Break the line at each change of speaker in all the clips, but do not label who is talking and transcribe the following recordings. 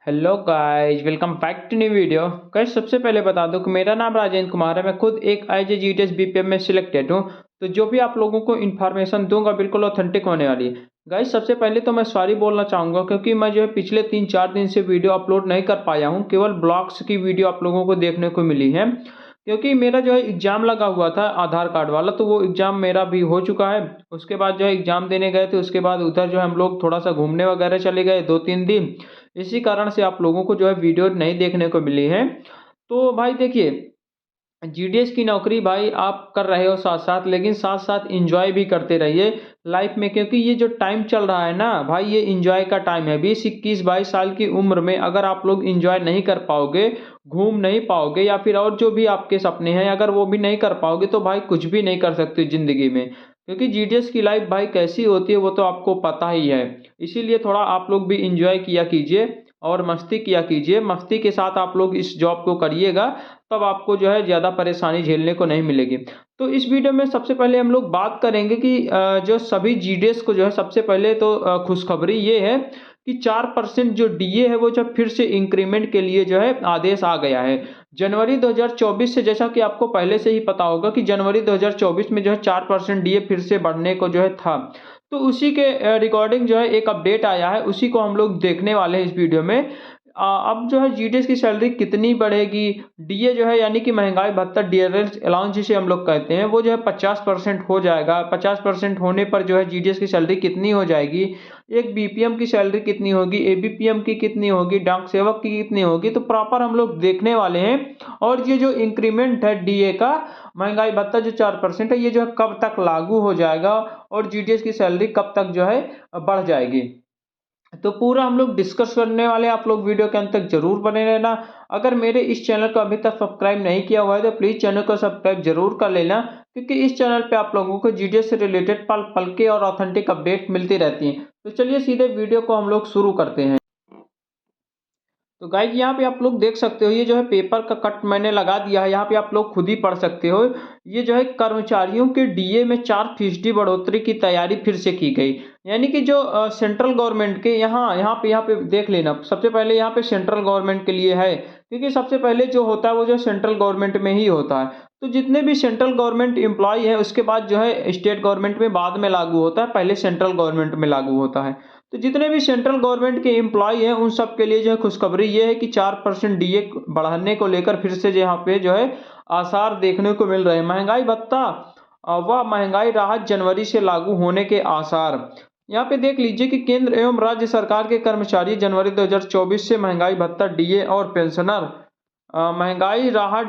Hello guys, welcome back to new video. Guys, सबसे पहले बता दूं कि मेरा नाम राजेंद्र कुमार है। मैं खुद एक आईजे जीटीएस बीपीएम में सिलेक्टेड हूं। तो जो भी आप लोगों को इन्फॉर्मेशन दूंगा बिल्कुल ऑथेंटिक होने वाली है। गाइस, सबसे पहले तो मैं सॉरी बोलना चाहूंगा क्योंकि मैं जो है पिछले 3-4 दिन से वीडियो अपलोड नहीं कर पाया हूं। केवल ब्लॉग्स की वीडियो आप लोगों को देखने को मिली है क्योंकि मेरा जो है एग्जाम लगा हुआ था आधार कार्ड वाला, तो वो एग्जाम मेरा भी हो चुका है। उसके बाद जो है एग्जाम देने गए थे, उसके बाद उधर जो है हम लोग थोड़ा सा घूमने वगैरह चले गए 2-3 दिन। इसी कारण से आप लोगों को जो है वीडियो नहीं देखने को मिली है। तो भाई देखिए, जीडीएस की नौकरी भाई आप कर रहे हो साथ साथ, लेकिन साथ साथ इंजॉय भी करते रहिए लाइफ में, क्योंकि ये जो टाइम चल रहा है ना भाई, ये इंजॉय का टाइम है। 20, 21, 22 साल की उम्र में अगर आप लोग इंजॉय नहीं कर पाओगे, घूम नहीं पाओगे, या फिर और जो भी आपके सपने हैं अगर वो भी नहीं कर पाओगे, तो भाई कुछ भी नहीं कर सकते जिंदगी में। क्योंकि जीडीएस की लाइफ भाई कैसी होती है वो तो आपको पता ही है। इसीलिए थोड़ा आप लोग भी इंजॉय किया कीजिए और मस्ती किया कीजिए। मस्ती के साथ आप लोग इस जॉब को करिएगा, तब आपको जो है ज़्यादा परेशानी झेलने को नहीं मिलेगी। तो इस वीडियो में सबसे पहले हम लोग बात करेंगे कि जो सभी जीडीएस को जो है, सबसे पहले तो खुशखबरी ये है कि 4% जो डीए है वो जो फिर से इंक्रीमेंट के लिए जो है आदेश आ गया है जनवरी 2024 से। जैसा कि आपको पहले से ही पता होगा कि जनवरी 2024 में जो है 4% डीए फिर से बढ़ने को जो है था। तो उसी के रिकॉर्डिंग जो है एक अपडेट आया है, उसी को हम लोग देखने वाले हैं इस वीडियो में। अब जो है जीडीएस की सैलरी कितनी बढ़ेगी, डीए जो है यानी कि महंगाई भत्ता, डियरेंस अलाउंस जिसे हम लोग कहते हैं, वो जो है 50% हो जाएगा। 50% होने पर जो है जीडीएस की सैलरी कितनी हो जाएगी, एक बीपीएम की सैलरी कितनी होगी, एबीपीएम की कितनी होगी, डाक सेवक की कितनी होगी, तो प्रॉपर हम लोग देखने वाले हैं। और ये जो इंक्रीमेंट है डीए का, महंगाई भत्ता जो 4% है, ये जो है कब तक लागू हो जाएगा और जीडीएस की सैलरी कब तक जो है बढ़ जाएगी, तो पूरा हम लोग डिस्कस करने वाले हैं। आप लोग वीडियो के अंत तक जरूर बने रहना। अगर मेरे इस चैनल को अभी तक सब्सक्राइब नहीं किया हुआ है तो प्लीज चैनल को सब्सक्राइब जरूर कर लेना, क्योंकि इस चैनल पे आप लोगों को जीडीएस से रिलेटेड पल पल के और ऑथेंटिक अपडेट मिलती रहती हैं। तो चलिए सीधे वीडियो को हम लोग शुरू करते हैं। तो गाइज, यहाँ पे आप लोग देख सकते हो, ये जो है पेपर का कट मैंने लगा दिया है, यहाँ पे आप लोग खुद ही पढ़ सकते हो। ये जो है कर्मचारियों के डीए में 4% बढ़ोतरी की तैयारी फिर से की गई। यानी कि जो सेंट्रल गवर्नमेंट के यहाँ पे देख लेना। सबसे पहले यहाँ पे सेंट्रल गवर्नमेंट के लिए है, क्योंकि सबसे पहले जो होता है वो जो सेंट्रल गवर्नमेंट में ही होता है। तो जितने भी सेंट्रल गवर्नमेंट एम्प्लॉय है, उसके बाद जो है स्टेट गवर्नमेंट में बाद में लागू होता है, पहले सेंट्रल गवर्नमेंट में लागू होता है। तो जितने भी सेंट्रल गवर्नमेंट के एम्प्लॉय हैं उन सब के लिए जो है खुशखबरी ये है कि 4% डीए बढ़ाने को लेकर फिर से यहाँ पे जो है आसार देखने को मिल रहे हैं। महंगाई भत्ता व महंगाई राहत जनवरी से लागू होने के आसार। यहाँ पे देख लीजिए कि केंद्र एवं राज्य सरकार के कर्मचारी जनवरी 2024 से महंगाई भत्ता, डीए और पेंशनर महंगाई राहत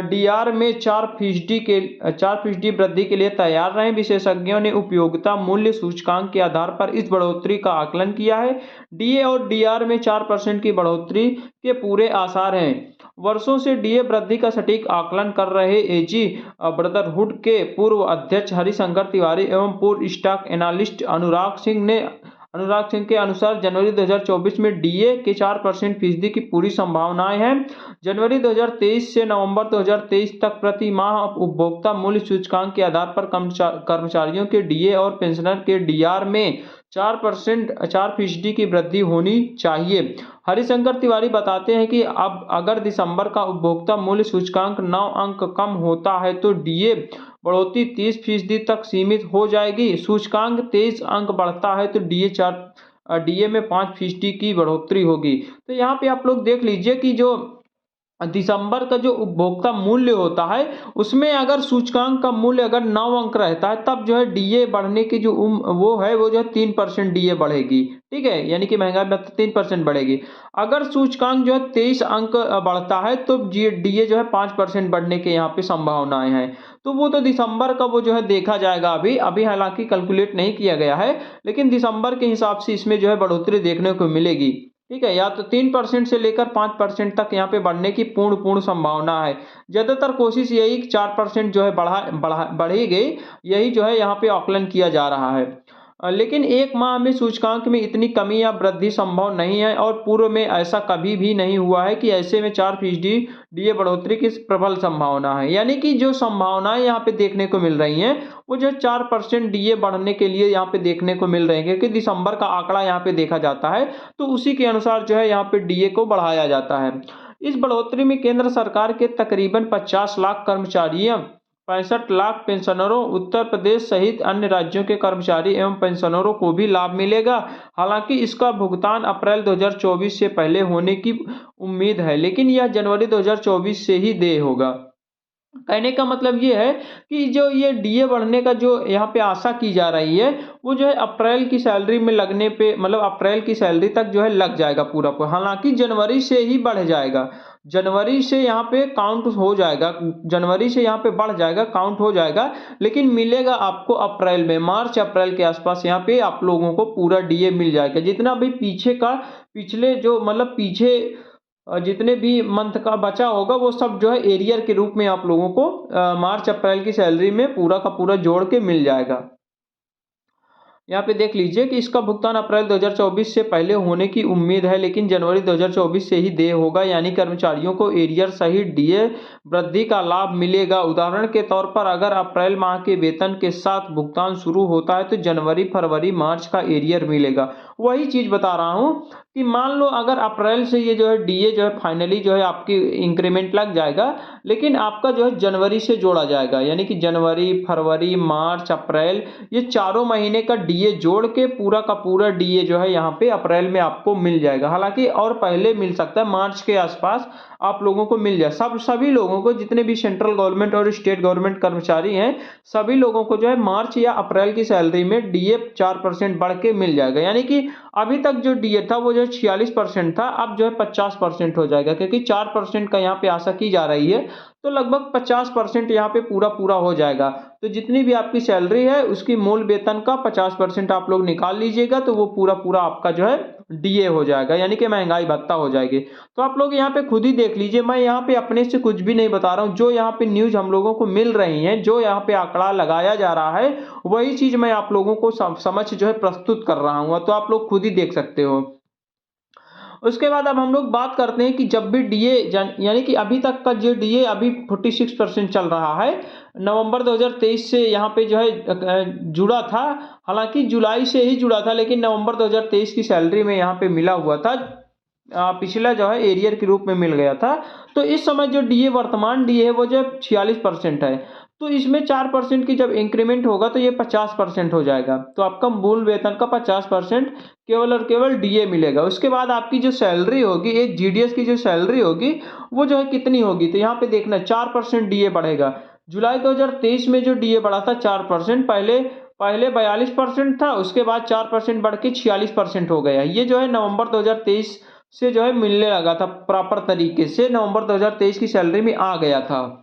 डीआर में 4% वृद्धि के लिए तैयार रहे। विशेषज्ञों ने उपयोगिता मूल्य सूचकांक के आधार पर इस बढ़ोतरी का आकलन किया है। डीए और डीआर में 4% की बढ़ोतरी के पूरे आसार हैं। वर्षों से डीए वृद्धि का सटीक आकलन कर रहे एजी ब्रदरहुड के पूर्व अध्यक्ष हरिशंकर तिवारी एवं पूर्व स्टॉक एनालिस्ट अनुराग सिंह के अनुसार जनवरी 2024 में डीए के 4% फीसदी की पूरी संभावनाएं हैं। जनवरी 2023 से नवंबर 2023 तक प्रति माह उपभोक्ता मूल्य सूचकांक के आधार पर कर्मचारियों के डीए और पेंशनर के डीआर में 4% की वृद्धि होनी चाहिए। हरिशंकर तिवारी बताते हैं कि अब अगर दिसंबर का उपभोक्ता मूल्य सूचकांक 9 अंक कम होता है तो डीए बढ़ोतरी 30% तक सीमित हो जाएगी। सूचकांक 23 अंक बढ़ता है तो डीए में 5% की बढ़ोतरी होगी। तो यहाँ पे आप लोग देख लीजिए कि जो दिसंबर का जो उपभोक्ता मूल्य होता है उसमें अगर सूचकांक का मूल्य अगर 9 अंक रहता है, तब जो है डीए बढ़ने की जो वो है वो जो है 3% डीए बढ़ेगी। ठीक है, यानी कि महंगाई भत्ता 3% बढ़ेगी। अगर सूचकांक जो है 23 अंक बढ़ता है तो डीए जो है 5% बढ़ने के यहाँ पे संभावनाएं हैं। तो वो तो दिसंबर का वो जो है देखा जाएगा, अभी अभी हालांकि कैलकुलेट नहीं किया गया है, लेकिन दिसंबर के हिसाब से इसमें जो है बढ़ोतरी देखने को मिलेगी। ठीक है, या तो 3% से लेकर 5% तक यहाँ पे बढ़ने की पूर्ण संभावना है। ज्यादातर कोशिश यही 4% जो है बढ़ी गई, यही जो है यहाँ पे आकलन किया जा रहा है। लेकिन एक माह में सूचकांक में इतनी कमी या वृद्धि संभव नहीं है और पूर्व में ऐसा कभी भी नहीं हुआ है कि ऐसे में 4% डीए बढ़ोतरी की प्रबल संभावना है। यानी कि जो संभावनाएं यहाँ पे देखने को मिल रही हैं वो जो 4% डीए बढ़ने के लिए यहाँ पे देखने को मिल रही है, क्योंकि दिसंबर का आंकड़ा यहाँ पे देखा जाता है तो उसी के अनुसार जो है यहाँ पे डीए को बढ़ाया जाता है। इस बढ़ोतरी में केंद्र सरकार के तकरीबन 50 लाख कर्मचारियों, 65 लाख पेंशनरों, उत्तर प्रदेश सहित अन्य राज्यों के कर्मचारी एवं पेंशनरों को भी लाभ मिलेगा। हालांकि इसका भुगतान अप्रैल 2024 से पहले होने की उम्मीद है, लेकिन यह जनवरी 2024 से ही देय होगा। कहने का मतलब ये है कि जो ये डीए बढ़ने का जो यहाँ पे आशा की जा रही है वो जो है अप्रैल की सैलरी में लगने पे, मतलब अप्रैल की सैलरी तक जो है लग जाएगा पूरा पूरा। हालांकि जनवरी से ही बढ़ जाएगा, जनवरी से यहाँ पे काउंट हो जाएगा, जनवरी से यहाँ पे बढ़ जाएगा, काउंट हो जाएगा, लेकिन मिलेगा आपको अप्रैल में, मार्च अप्रैल के आसपास यहाँ पे आप लोगों को पूरा डीए मिल जाएगा। जितना भी पीछे का, पिछले जो मतलब पीछे जितने भी मंथ का बचा होगा वो सब जो है एरियर के रूप में आप लोगों को मार्च अप्रैल की सैलरी में पूरा का पूरा जोड़ के मिल जाएगा। यहाँ पे देख लीजिए कि इसका भुगतान अप्रैल 2024 से पहले होने की उम्मीद है, लेकिन जनवरी 2024 से ही देय होगा। यानी कर्मचारियों को एरियर सहित डीए वृद्धि का लाभ मिलेगा। उदाहरण के तौर पर अगर अप्रैल माह के वेतन के साथ भुगतान शुरू होता है तो जनवरी, फरवरी, मार्च का एरियर मिलेगा। वही चीज बता रहा हूँ कि मान लो अगर अप्रैल से ये जो है डीए जो है फाइनली जो है आपकी इंक्रीमेंट लग जाएगा, लेकिन आपका जो है जनवरी से जोड़ा जाएगा। यानी कि जनवरी, फरवरी, मार्च, अप्रैल, ये चारों महीने का डीए जोड़ के पूरा का पूरा डीए जो है यहाँ पे अप्रैल में आपको मिल जाएगा। हालांकि और पहले मिल सकता है, मार्च के आसपास आप लोगों को मिल जाए। सभी लोगों को, जितने भी सेंट्रल गवर्नमेंट और स्टेट गवर्नमेंट कर्मचारी हैं, सभी लोगों को जो है मार्च या अप्रैल की सैलरी में डीए 4% बढ़ के मिल जाएगा। यानी कि अभी तक जो डीए था वो जो 46% था, अब जो है 50% हो जाएगा, क्योंकि 4% का यहाँ पे आशा की जा रही है तो लगभग 50% यहाँ पे पूरा पूरा हो जाएगा। तो जितनी भी आपकी सैलरी है उसकी मूल वेतन का 50% आप लोग निकाल लीजिएगा तो वो पूरा पूरा आपका जो है डीए हो जाएगा, यानी कि महंगाई भत्ता हो जाएगी। तो आप लोग यहाँ पे खुद ही देख लीजिए, मैं यहाँ पे अपने से कुछ भी नहीं बता रहा हूँ। जो यहाँ पे न्यूज हम लोगों को मिल रही है, जो यहाँ पे आंकड़ा लगाया जा रहा है, वही चीज मैं आप लोगों को समझ जो है प्रस्तुत कर रहा हूँ, तो आप लोग खुद ही देख सकते हो। उसके बाद अब हम लोग बात करते हैं कि जब भी डीए, यानी कि अभी तक का जो डीए अभी 46% चल रहा है, नवंबर 2023 से यहाँ पे जो है जुड़ा था। हालांकि जुलाई से ही जुड़ा था, लेकिन नवंबर 2023 की सैलरी में यहाँ पे मिला हुआ था, पिछला जो है एरियर के रूप में मिल गया था। तो इस समय जो डीए, वर्तमान डीए है वो जो 46% है, तो इसमें 4% की जब इंक्रीमेंट होगा तो ये 50% हो जाएगा। तो आपका मूल वेतन का 50% केवल और केवल डीए मिलेगा। उसके बाद आपकी जो सैलरी होगी, एक जीडीएस की जो सैलरी होगी वो जो है कितनी होगी, तो यहाँ पे देखना 4% डीए बढ़ेगा। जुलाई 2023 में जो डीए बढ़ा था 4%, पहले 42% था, उसके बाद 4% बढ़ के 46% हो गया। ये जो है नवंबर 2023 से जो है मिलने लगा था, प्रॉपर तरीके से नवंबर 2023 की सैलरी में आ गया था।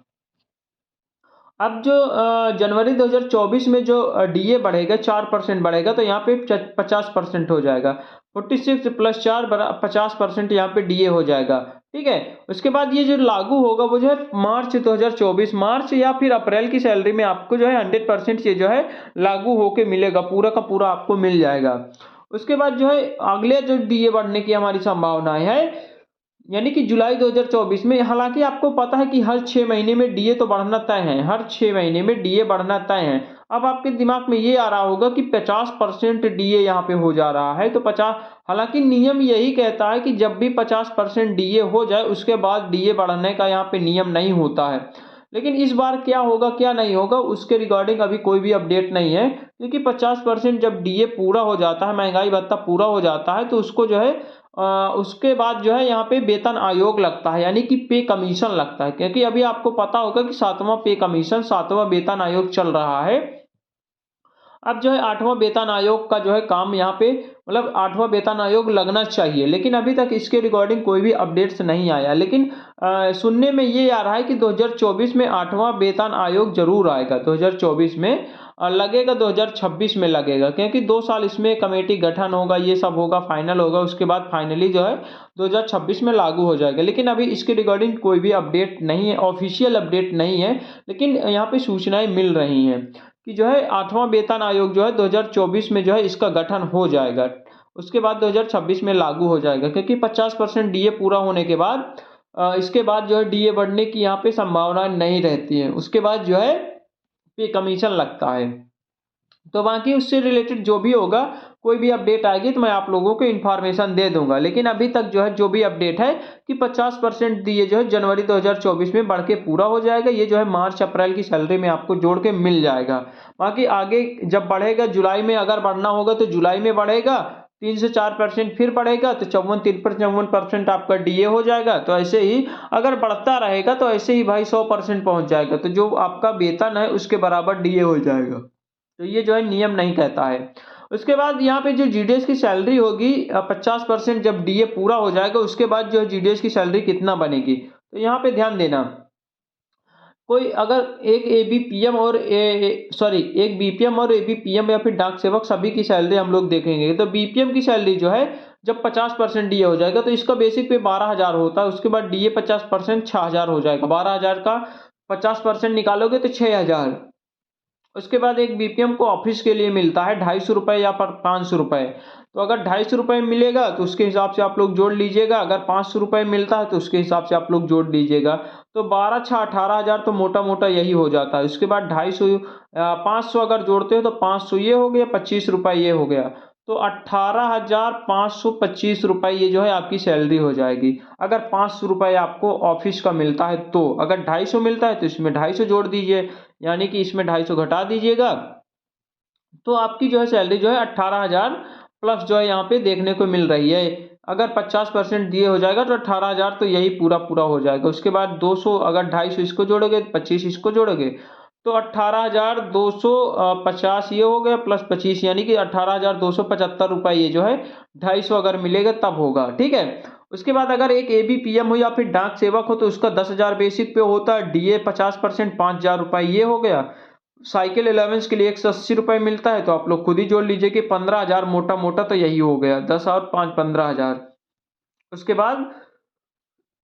अब जो जनवरी 2024 में जो डीए बढ़ेगा, 4% बढ़ेगा, तो यहाँ पे 50% हो जाएगा। 46 + 4 50% यहाँ पे डीए हो जाएगा। ठीक है, उसके बाद ये जो लागू होगा वो जो है मार्च 2024, मार्च या फिर अप्रैल की सैलरी में आपको जो है 100% ये जो है लागू होके मिलेगा, पूरा का पूरा आपको मिल जाएगा। उसके बाद जो है अगले जो डीए बढ़ने की हमारी संभावनाएं है, यानी कि जुलाई 2024 में। हालांकि आपको पता है कि हर 6 महीने में डीए तो बढ़ना तय है, हर 6 महीने में डीए बढ़ना तय है। अब आपके दिमाग में ये आ रहा होगा कि 50% डीए यहाँ पे हो जा रहा है, तो 50, हालांकि नियम यही कहता है कि जब भी 50% डीए हो जाए उसके बाद डीए बढ़ने का यहाँ पे नियम नहीं होता है। लेकिन इस बार क्या होगा क्या नहीं होगा उसके रिगार्डिंग अभी कोई भी अपडेट नहीं है, क्योंकि 50% जब डीए पूरा हो जाता है, महंगाई भत्ता पूरा हो जाता है, तो उसको जो है उसके बाद जो है यहाँ पे वेतन आयोग लगता है, यानी कि पे कमीशन लगता है। क्योंकि अभी आपको पता होगा कि 7वां पे कमीशन, 7वां वेतन आयोग चल रहा है। अब जो है 8वां वेतन आयोग का जो है काम यहाँ पे, मतलब 8वां वेतन आयोग लगना चाहिए, लेकिन अभी तक इसके रिगार्डिंग कोई भी अपडेट्स नहीं आया। लेकिन सुनने में ये आ रहा है कि 2024 में 8वां वेतन आयोग जरूर आएगा, 2024 में लगेगा, 2026 में लगेगा, क्योंकि 2 साल इसमें कमेटी गठन होगा, ये सब होगा, फाइनल होगा, उसके बाद फाइनली जो है 2026 में लागू हो जाएगा। लेकिन अभी इसके रिगार्डिंग कोई भी अपडेट नहीं है, ऑफिशियल अपडेट नहीं है, लेकिन यहाँ पे सूचनाएं मिल रही हैं। कि जो है 8वां वेतन आयोग जो है 2024 में जो है इसका गठन हो जाएगा। उसके बाद 2026 में लागू हो जाएगा, क्योंकि 50% डीए पूरा होने के बाद इसके बाद जो है डीए बढ़ने की यहाँ पे संभावना नहीं रहती है। उसके बाद जो है पे कमीशन लगता है। तो बाकी उससे रिलेटेड जो भी होगा, कोई भी अपडेट आएगी तो मैं आप लोगों को इन्फॉर्मेशन दे दूंगा। लेकिन अभी तक जो है जो भी अपडेट है कि 50% दिए जो है जनवरी 2024 में बढ़ के पूरा हो जाएगा। ये जो है मार्च अप्रैल की सैलरी में आपको जोड़ के मिल जाएगा। बाकी आगे जब बढ़ेगा, जुलाई में अगर बढ़ना होगा तो जुलाई में बढ़ेगा, 3 से 4% फिर बढ़ेगा तो 54-53% आपका डीए हो जाएगा। तो ऐसे ही अगर बढ़ता रहेगा तो ऐसे ही भाई 100% पहुंच जाएगा, तो जो आपका वेतन है उसके बराबर डीए हो जाएगा। तो ये जो है नियम नहीं कहता है। उसके बाद यहाँ पे जो जीडीएस की सैलरी होगी 50% जब डीए पूरा हो जाएगा, उसके बाद जो है जीडीएस की सैलरी कितना बनेगी, तो यहाँ पे ध्यान देना। कोई अगर एक एबीपीएम और एक बीपीएम और एबीपीएम या फिर डाक सेवक, सभी की सैलरी हम लोग देखेंगे। तो बीपीएम की सैलरी जो है जब 50% डीए हो जाएगा तो इसका बेसिक पे 12,000 होता है। उसके बाद डीए 50% 6,000 हो जाएगा। 12,000 का 50% निकालोगे तो 6,000। उसके बाद एक बीपीएम को ऑफिस के लिए मिलता है 250 या पर 500 रुपए। तो अगर 250 रुपए मिलेगा तो उसके हिसाब से आप लोग जोड़ लीजिएगा। अगर 500 रुपए मिलता है तो उसके हिसाब से आप लोग जोड़ लीजिएगा। तो 12×6 = 18,000 तो मोटा मोटा यही हो जाता है। उसके बाद 250 500 अगर जोड़ते हो तो 500 ये हो गया, 25 रुपए ये हो गया। तो 18,525 रुपए ये जो है आपकी सैलरी हो जाएगी। अगर 500 रुपए आपको ऑफिस का मिलता है तो, अगर 250 मिलता है तो इसमें 250 जोड़ दीजिए, यानी कि इसमें 250 घटा दीजिएगा। तो आपकी जो है सैलरी जो है 18,000 प्लस जो है यहाँ पे देखने को मिल रही है। अगर 50% दिए हो जाएगा तो 18,000 तो यही पूरा पूरा हो जाएगा। उसके बाद 200, अगर 250 इसको जोड़ोगे, 25 इसको जोड़ोगे तो 18,250 ये हो गया प्लस 25, यानी कि 18,275 रुपए ये जो है 250 अगर मिलेगा तब होगा। ठीक है। उसके बाद अगर एक एबीपीएम हो या फिर डाक सेवक हो तो उसका 10,000 बेसिक पे होता है। डीए 50% 5,000 रुपए ये हो गया। साइकिल अलाउंस के लिए 180 रुपए मिलता है, तो आप लोग खुद ही जोड़ लीजिए कि 15,000 मोटा मोटा तो यही हो गया। 10 और 5 15,000। उसके बाद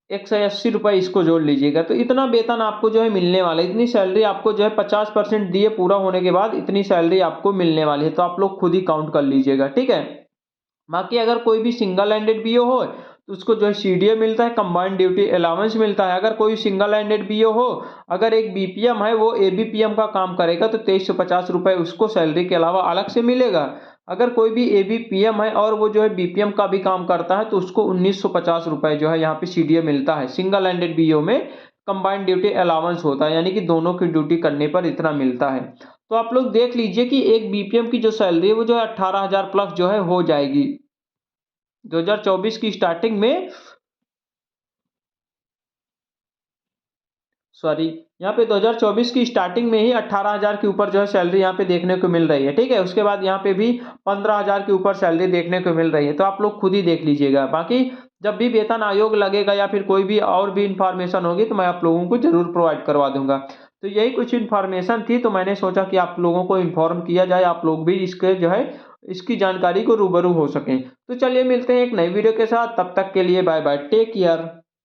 180 रुपए इसको जोड़ लीजिएगा। तो इतना वेतन आपको जो है मिलने वाला है। इतनी सैलरी आपको जो है 50% दिए पूरा होने के बाद इतनी सैलरी आपको मिलने वाली है। तो आप लोग खुद ही काउंट कर लीजिएगा। ठीक है। बाकी अगर कोई भी सिंगल हैंडेड बीओ हो तो उसको जो है सीडीए मिलता है, कंबाइंड ड्यूटी अलाउंस मिलता है। अगर कोई सिंगल हैंडेड बीओ हो, अगर एक बीपीएम है वो एबीपीएम का काम करेगा तो 2350 रुपए उसको सैलरी के अलावा अलग से मिलेगा। अगर कोई भी एबीपीएम है और वो जो है बीपीएम का भी काम करता है तो उसको 1950 रुपए जो है यहाँ पे सीडीए मिलता है। सिंगल हैंडेड बीओ में कंबाइंड ड्यूटी अलाउंस होता है, यानी कि दोनों की ड्यूटी करने पर इतना मिलता है। तो आप लोग देख लीजिए कि एक बीपीएम की जो सैलरी है वो जो है 18,000 प्लस जो है हो जाएगी 2024 की स्टार्टिंग में। सॉरी, यहाँ पे 2024 की स्टार्टिंग में ही 18,000 के ऊपर जो है सैलरी यहाँ पे देखने को मिल रही है। ठीक है। उसके बाद यहाँ पे भी 15,000 के ऊपर सैलरी देखने को मिल रही है। तो आप लोग खुद ही देख लीजिएगा। बाकी जब भी वेतन आयोग लगेगा या फिर कोई भी और भी इंफॉर्मेशन होगी तो मैं आप लोगों को जरूर प्रोवाइड करवा दूंगा। तो यही कुछ इन्फॉर्मेशन थी, तो मैंने सोचा कि आप लोगों को इन्फॉर्म किया जाए, आप लोग भी इसके जो है इसकी जानकारी को रूबरू हो सकें। तो चलिए मिलते हैं एक नई वीडियो के साथ, तब तक के लिए बाय बाय, टेक केयर।